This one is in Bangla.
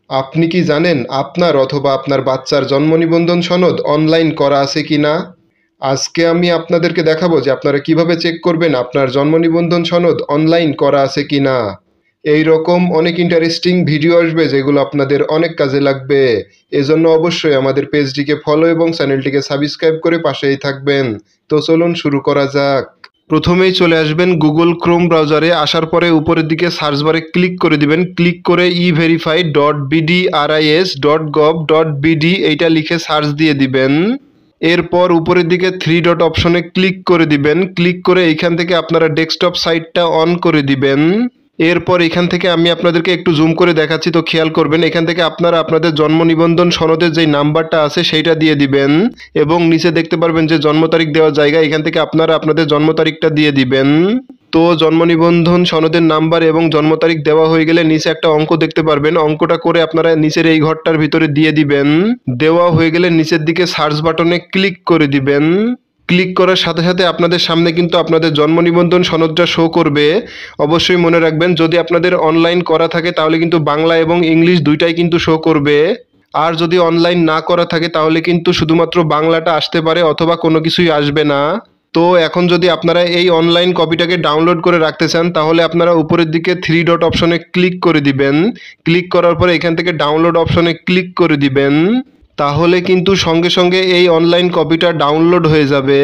আপনি কি জানেন আপনার অথবা আপনার বাচ্চার জন্ম নিবন্ধন সনদ অনলাইন করা আছে কিনা? আজকে আমি আপনাদেরকে দেখাবো যে আপনারা কিভাবে চেক করবেন আপনার জন্ম নিবন্ধন সনদ অনলাইন করা আছে কিনা। এই রকম অনেক ইন্টারেস্টিং ভিডিও আসবে যেগুলো আপনাদের অনেক কাজে লাগবে। এজন্য অবশ্যই আমাদের পেজটিকে ফলো এবং চ্যানেলটিকে সাবস্ক্রাইব করে পাশেই থাকবেন। তো চলুন শুরু করা যাক। প্রথমেই চলে আসবেন গুগল ক্রোম ব্রাউজারে। আসার পরে উপরের দিকে সার্চ বারে ক্লিক করে দিবেন। ক্লিক করে everify.bdris.gov.bd এইটা লিখে সার্চ দিয়ে দিবেন। এরপর উপরের দিকে থ্রি ডট অপশনে ক্লিক করে দিবেন। ক্লিক করে এইখান থেকে আপনারা ডেস্কটপ সাইটটা অন করে দিবেন। এরপর এখান থেকে আমি আপনাদেরকে একটু জুম করে দেখাচ্ছি, তো খেয়াল করবেন। এখান থেকে আপনারা আপনাদের জন্ম নিবন্ধন সনদের যে নাম্বারটা আছে সেইটা দিয়ে দিবেন এবং নিচে দেখতে পারবেন যে জন্ম তারিখ দেওয়ার জায়গা, এখান থেকে আপনারা আপনাদের জন্ম তারিখটা দিয়ে দিবেন। তো জন্ম নিবন্ধন সনদের নাম্বার এবং জন্ম তারিখ দেওয়া হয়ে গেলে নিচে একটা অঙ্ক দেখতে পারবেন। অঙ্কটা করে আপনারা নিচের এই ঘরটার ভিতরে দিয়ে দিবেন। দেওয়া হয়ে গেলে নিচের দিকে সার্চ বাটনে ক্লিক করে দিবেন। ক্লিক করার সাথে সাথে আপনাদের সামনে কিন্তু আপনাদের জন্ম নিবন্ধন সনদটা শো করবে। অবশ্যই মনে রাখবেন, যদি আপনাদের অনলাইন করা থাকে তাহলে কিন্তু বাংলা এবং ইংলিশ দুইটাই কিন্তু শো করবে। আর যদি অনলাইন না করা থাকে তাহলে কিন্তু শুধুমাত্র বাংলাটা আসতে পারে অথবা কোনো কিছুই আসবে না। তো এখন যদি আপনারা এই অনলাইন কপিটাকে ডাউনলোড করে রাখতে চান তাহলে আপনারা উপরের দিকে থ্রি ডট অপশনে ক্লিক করে দিবেন। ক্লিক করার পরে এখান থেকে ডাউনলোড অপশনে ক্লিক করে দিবেন। তাহলে কিন্তু সঙ্গে সঙ্গে এই অনলাইন কপিটা ডাউনলোড হয়ে যাবে।